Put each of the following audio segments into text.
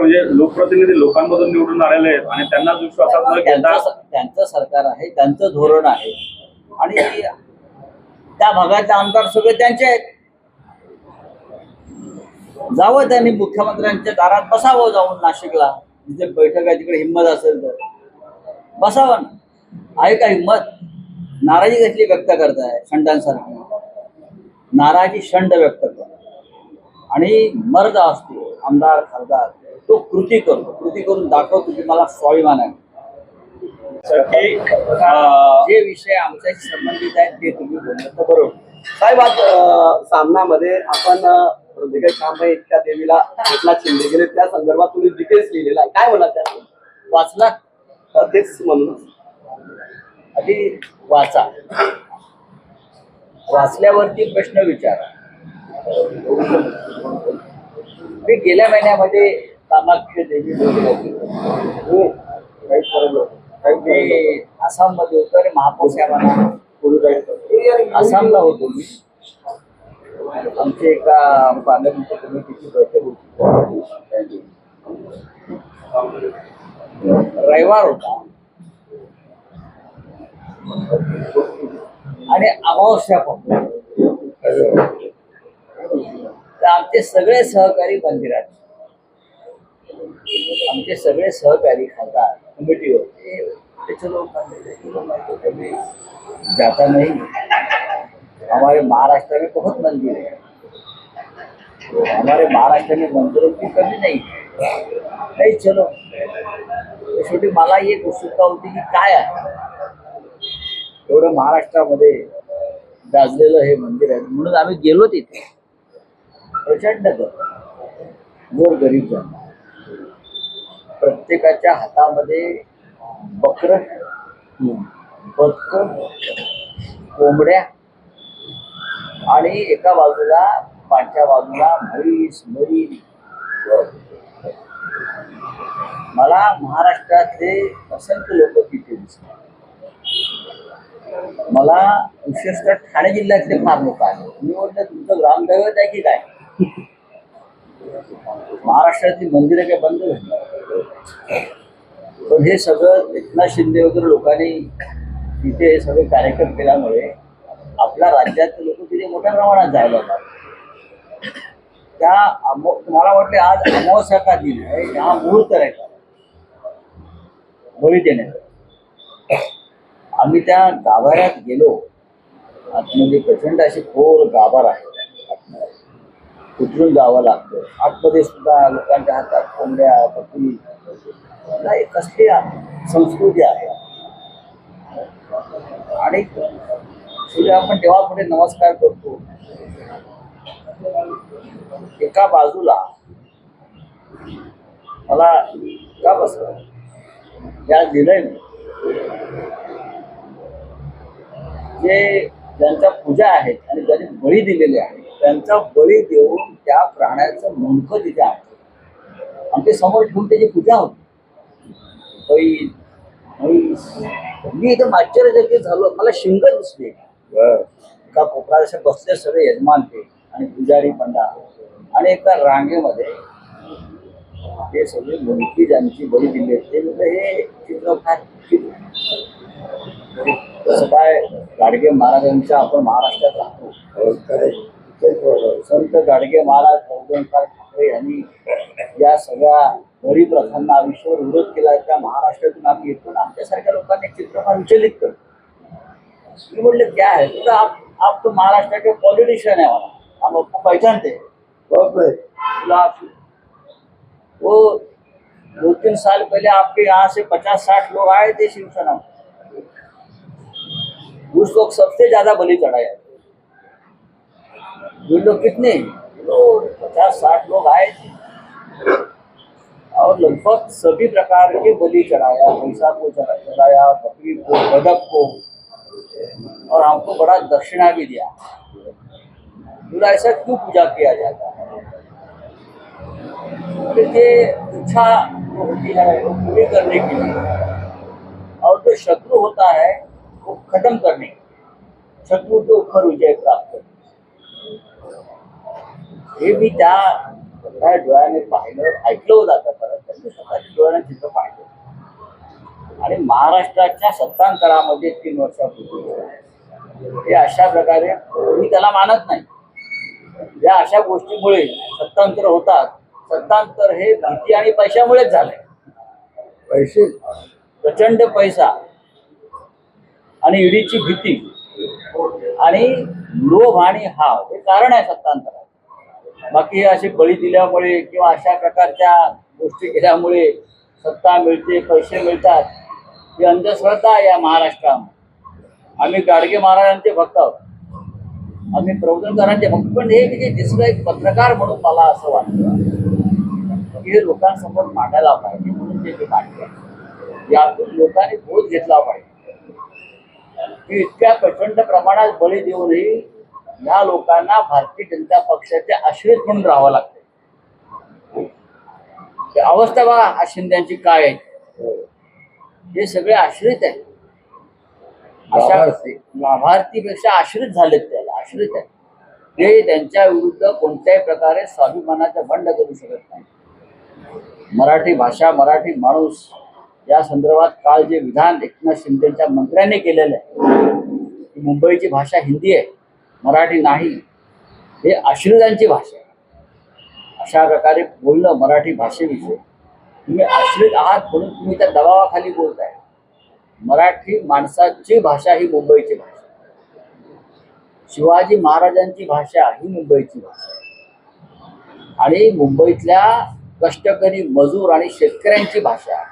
म्हणजे लोकप्रतिनिधी लोकांमधून निवडून आलेले आहेत आणि त्यांनाच विश्वासात न घेता त्यांचं सरकार आहे, त्यांचं धोरण आहे आणि त्या भागातले आमदार सगळे त्यांचे आहेत. जावं त्यांनी मुख्यमंत्र्यांच्या दारात बसावं, जाऊन नाशिकला जिथे बैठक आहे तिकडे हिंमत असेल तर बसावं ना. आहे का हिंमत? नाराजी कसली व्यक्त करताय? शंडांसारखी नाराजी शंड व्यक्त कर. आणि मर्द असतो आमदार खासदार, तो कृती करतो, कृती करून दाखवतो की मला स्वाभिमान आहे. जे विषय आमच्याशी संबंधित आहेत ते तुम्ही बोललं तर बरोबर. साहेब, आज सामनामध्ये आपण कांबळे इतक्या देवीला एकनाथ शिंदे गेले त्या संदर्भात तुम्ही डिटेल्स लिहिलेला आहे, काय म्हणा त्या वाचला? तेच म्हणून आधी वाचा, वाचल्यावरती प्रश्न विचारा. मी गेल्या महिन्यामध्ये कामाख्या देवी मी आसाममध्ये होतो आणि महापौर साहेबांना आसामला होतो मी. आमची एका पार्लमेंट कमिटीची बैठक होती, रविवार होता आणि अमावस्या पण. तर आमचे सगळे सहकारी मंदिरात, आमचे सगळे सहकारी खासदार कमिटी होते, चलो मंदिर जाता नहीं, हमारे महाराष्ट्र में बहुत मंदिर है, हमारे महाराष्ट्र में मंदिरों की कमी नहीं चलो. शेवटी मला एक उत्सुकता होती की काय आहे एवढं महाराष्ट्रामध्ये गाजलेलं हे मंदिर आहे. म्हणून आम्ही गेलो तिथे. प्रचंड गोर गरीब जन, प्रत्येकाच्या हातामध्ये बकर, बदक, कोंबड्या आणि एका बाजूला पाठच्या बाजूला म्हैस बैल. मला महाराष्ट्रातले असंख्य लोक तिथे दिसले. मला विशेषतः ठाणे जिल्ह्यातले फार लोक आले. मी म्हटलं तुमचं ग्रामदैवत आहे की काय? महाराष्ट्रातली मंदिरं काय बंद झाली? पण हे सगळं एकनाथ शिंदे वगैरे लोकांनी तिथे हे सगळे कार्यक्रम केल्यामुळे आपल्या राज्यातले लोक तिथे मोठ्या प्रमाणात जायला लागले. त्या मला वाटले आज अमावस्या का दिन आहे, हा मुहूर्त आहे का बळी देण्याचा. आम्ही त्या गाभाऱ्यात गेलो. आतमध्ये प्रचंड अशी खोल गाभार आहे, उतरून जावं लागतं. आतमध्ये सुद्धा लोकांच्या हातात कोंबड्या, बकरी, कसली संस्कृती आहे. आणि शेवटी आपण देवापुढे नमस्कार करतो. एका बाजूला मला का बसलं या दिलंय जे ज्यांच्या पूजा आहेत आणि ज्यांनी बळी दिलेले आहेत त्यांचा बळी देऊन त्या प्राण्याचं मुंडकं तिथे आहे आणि ते समोर ठेवून त्याची पूजा होती. मी इथं आश्चर्यचकित झालो. मला शिंग दिसले का कोपरा असे बसले सगळे यजमान ते आणि पुजारी पंडा आणि एका रांगेमध्ये ते सगळे मुंडकी ज्यांची बळी दिली ते हे चित्र कसं काय गाडगे महाराजांच्या आपण महाराष्ट्रात राहतो. संत गाडगे महाराज गौतमकार ठाकरे यांनी या सगळ्या बळी प्रथांना आयुष्यावर विरोध केला. त्या महाराष्ट्रातून आम्ही येतो आमच्यासारख्या लोकांनी चित्रफार विचलित करतो. मी म्हटलं क्या है तो आप तो महाराष्ट्र के पॉलिटिशियन है, वाला हम आपको पहचानते हैं. वो 2-3 साल पहले आपके यहाँ से 50-60 लोग आए थे शिवसेना, उस लोग सबसे ज्यादा बलि चढ़ाया. ये लोग कितने 50-60 लोग आए थे और लगभग सभी प्रकार के बलि चढ़ाया. पैसा को चढ़ाया, बकरी को, बदक को, और हमको बड़ा दक्षिणा भी दिया. बोला ऐसा क्यों पूजा किया जाता है? देखिए इच्छा होती है वो पूरी करने के लिए और जो शत्रु होता है वो खत्म करने के लिए, शत्रु के ऊपर विजय प्राप्त करने. हे मी त्या डोळ्याने पाहिलं, ऐकलं जातं. परत महाराष्ट्राच्या सत्तांतरामध्ये 3 वर्षापूर्वी हे अशा प्रकारे मी त्याला मानत नाही. या अशा गोष्टीमुळे सत्तांतर होतात. सत्तांतर हे भीती आणि पैशामुळेच झालंय. पैसे, प्रचंड पैसा आणि ईडीची भीती आणि लोभ आणि हाव हे कारण आहे सत्तांतरात. बाकी हे असे बळी दिल्यामुळे किंवा अशा प्रकारच्या गोष्टी केल्यामुळे सत्ता मिळते, पैसे मिळतात, ही अंधश्रद्धा आहे या महाराष्ट्रामध्ये. आम्ही गाडगे महाराजांचे भक्त आहोत, आम्ही प्रबोधनकारांचे भक्त. पण हे जे दिसलं एक पत्रकार म्हणून मला असं वाटतं की हे लोकांसमोर मांडायला पाहिजे म्हणून ते मांडले. यातून लोकांनी बोध घेतला पाहिजे की इतक्या प्रचंड प्रमाणात बळी देऊनही या लोकांना भारतीय जनता पक्षाचे आश्रित म्हणून राहावं लागतं. अवस्था बघा हा शिंद्यांची काय आहे. हे सगळे आश्रित आहेत. अशा लाभार्थीपेक्षा आश्रित झालेत, त्याला आश्रित आहेत. ते त्यांच्या विरुद्ध कोणत्याही प्रकारे स्वाभिमानाचा बंड करू शकत नाही. मराठी भाषा, मराठी माणूस या संदर्भात काल जे विधान एकनाथ शिंदेच्या मंत्र्यांनी केलेलं आहे की मुंबईची भाषा हिंदी आहे, मराठी नाही, हे आश्रितांची भाषा आहे. अशा प्रकारे बोलणं मराठी भाषेविषयी, तुम्ही आश्रित आहात म्हणून तुम्ही त्या दबावाखाली बोलताय. मराठी माणसाची भाषा ही मुंबईची भाषा, शिवाजी महाराजांची भाषा ही मुंबईची भाषा आणि मुंबईतल्या कष्टकरी मजूर आणि शेतकऱ्यांची भाषा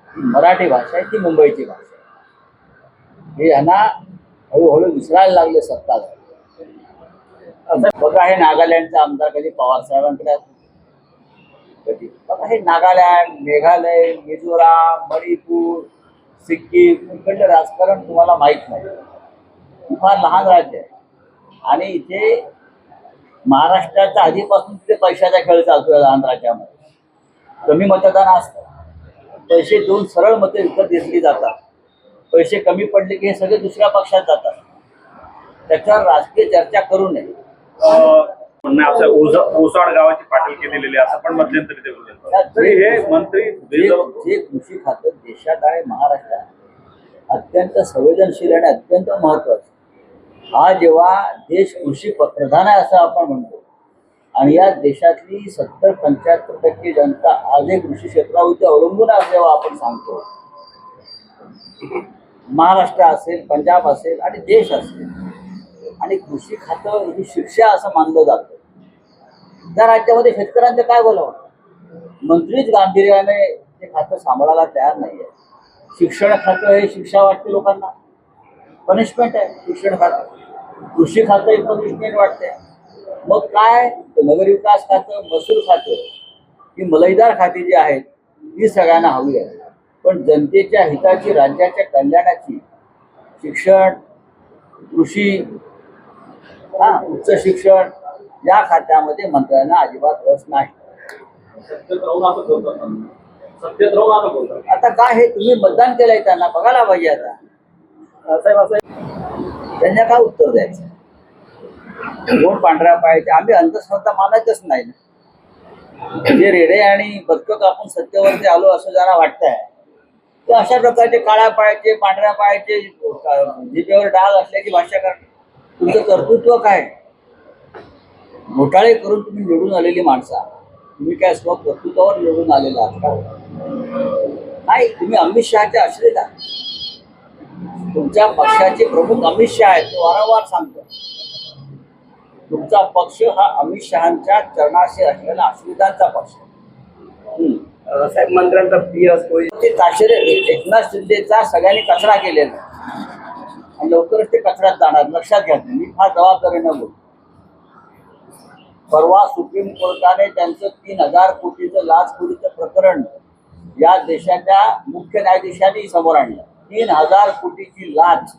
मराठी भाषा आहे, ती मुंबईची भाषा. हे यांना हळूहळू विसरायला लागले सत्ता. बघा हे नागालँडचा आमदार कधी पवार साहेबांकडे कधी बघा हे नागालँड, मेघालय, मिझोराम, मणिपूर, सिक्कीम इकडलं राजकारण तुम्हाला माहीत नाही. फार लहान राज्य आहे आणि इथे महाराष्ट्राच्या आधीपासून तिथे पैशाचा खेळ चालतोय. लहान राज्यामध्ये कमी मतदान असतं, पैसे देऊन सरळ मते विकत घेतली जातात. पैसे कमी पडले की हे सगळे दुसऱ्या पक्षात जातात. त्याच्यावर राजकीय चर्चा करू नये. म्हणणं आपल्या ओसाड गावाची पाटील केलेली असं पण मध्यंतरी ते बोलले. तरी हे मंत्री जे कृषी खातं देशात आहे महाराष्ट्रात अत्यंत संवेदनशील आणि अत्यंत महत्वाचं. हा जेव्हा देश कृषी प्रधान आहे असं आपण म्हणतो आणि या देशातली 70-75% जनता आजही कृषी क्षेत्रावरती अवलंबून आहे जेव्हा आपण सांगतो, महाराष्ट्र असेल, पंजाब असेल आणि देश असेल, आणि कृषी खातं ही शिक्षा असं मानलं जातं. त्या राज्यामध्ये शेतकऱ्यांचं काय बोलावं? मंत्रीच गांभीर्याने ते खातं सांभाळायला तयार नाही आहे. शिक्षण खातं हे शिक्षा वाटते लोकांना, पनिशमेंट आहे शिक्षण खातं. कृषी खातं ही पनिशमेंट वाटते. मग काय नगरी विकास खातं, महसूल खातं, ही मलईदार खाती जी आहेत ही सगळ्यांना हवी आहे. पण जनतेच्या हिताची, राज्याच्या कल्याणाची शिक्षण, कृषी, उच्च शिक्षण या खात्यामध्ये मंत्र्यांना अजिबात रस नाही. आता काय हे तुम्ही मतदान केलंय त्यांना बघायला पाहिजे. आता त्यांना काय उत्तर द्यायचं? कोण पांढऱ्या पायाचे? आम्ही अंधश्रद्धा मानायचंच नाही. जे रेडे आणि बदकं आपण सत्तेवरती आलो असं ज्यांना वाटतंय तर अशा प्रकारचे काळ्या पायाचे, पांढऱ्या पायाचे, जिभेवर डाग असल्याची भाषा करतात. तुमचं कर्तृत्व काय? घोटाळे करून तुम्ही निवडून आलेली माणसा, तुम्ही काय स्व कर्तृत्वावर निवडून आलेला आहात का? नाही, तुम्ही अमित शहाचे आश्रित आहात. तुमच्या पक्षाचे प्रमुख अमित शहा आहेत, तो वारंवार सांगतो. तुमचा पक्ष हा अमित शहांच्या चरणाशी असलेला आश्रितांचा पक्ष. साहेब मंत्र्यांचा पीएस ते ताशेरे एकनाथ शिंदेचा सगळ्यांनी कचरा केलेला आणि लवकरच ते कचऱ्यात जाणार, लक्षात घ्या. मी फार जबाबदारीनं बोलतो. परवा सुप्रीम कोर्टाने त्यांचं 3,000 कोटीचं लाचखोरीचं प्रकरण या देशाच्या मुख्य न्यायाधीशांनी समोर आणलं. 3,000 कोटीची लाच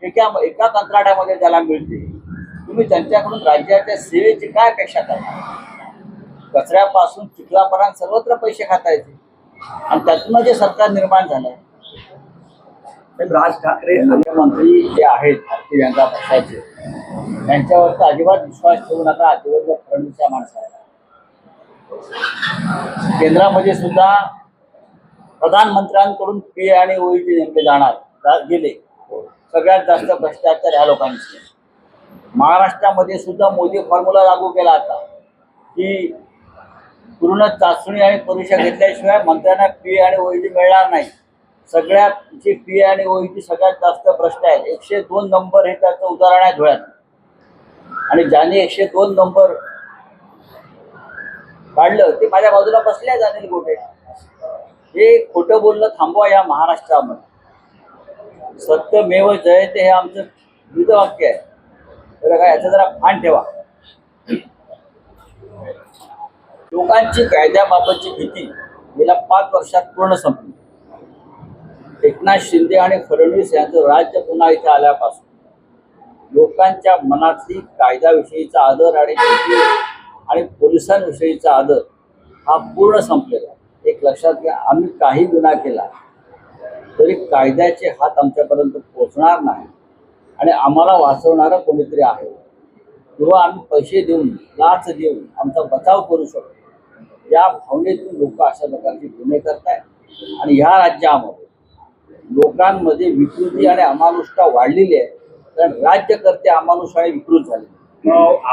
एका कंत्राटामध्ये त्याला मिळते. तुम्ही त्यांच्याकडून राज्याच्या सेवेची काय अपेक्षा करता? कचऱ्यापासून चिखलापर्यंत सर्वत्र पैसे खाता येते आणि त्यातून जे सरकार निर्माण झालंय. राज ठाकरे मुख्यमंत्री जे आहेत भारतीय जनता पक्षाचे, त्यांच्यावर तर अजिबात विश्वास ठेवू नका. देवेंद्र फडणवीस या माणसाला केंद्रामध्ये सुद्धा प्रधानमंत्र्यांकडून पी आणि ओईटी नेमके गेले. सगळ्यात जास्त भ्रष्टाचार ह्या लोकांनी केला. महाराष्ट्रामध्ये सुद्धा मोदी फॉर्म्युला लागू केला आता की पूर्ण चाचणी आणि परीक्षा घेतल्याशिवाय मंत्र्यांना पी आणि ओईटी मिळणार नाही. सगळ्यात जे पी आणि ओईटी सगळ्यात जास्त भ्रष्ट आहेत. 102 नंबर हे त्याचं उदाहरण आहे धुळ्यात. आणि ज्याने 102 नंबर काढलं ते माझ्या बाजूला बसले आहेत अनिल गोटे. हे खोटं बोलणं थांबवा या महाराष्ट्रामध्ये. सत्यमेव जयते हे आमचं ब्रीदवाक्य आहे. तर काय याचं जरा भान ठेवा. लोकांची कायद्याबाबतची भीती गेल्या 5 वर्षात पूर्ण संपली. एकनाथ शिंदे आणि फडणवीस यांचं राज्य पुन्हा इथे आल्यापासून लोकांच्या मनातली कायद्याविषयीचा आदर आणि भीती आणि पोलिसांविषयीचा आदर हा पूर्ण संपलेला आहे. एक लक्षात घ्या, आम्ही काही गुन्हा केला तरी कायद्याचे हात आमच्यापर्यंत पोहोचणार नाही आणि आम्हाला वाचवणारं कोणीतरी आहे किंवा आम्ही पैसे देऊन लाच देऊन आमचा बचाव करू शकतो. या भावनेतून लोक अशा प्रकारचे गुन्हे करतायत आणि ह्या राज्यामध्ये लोकांमध्ये विकृती आणि अमानुषता वाढलेली आहे. कारण राज्यकर्ते अमानुष आणि विकृत झाले.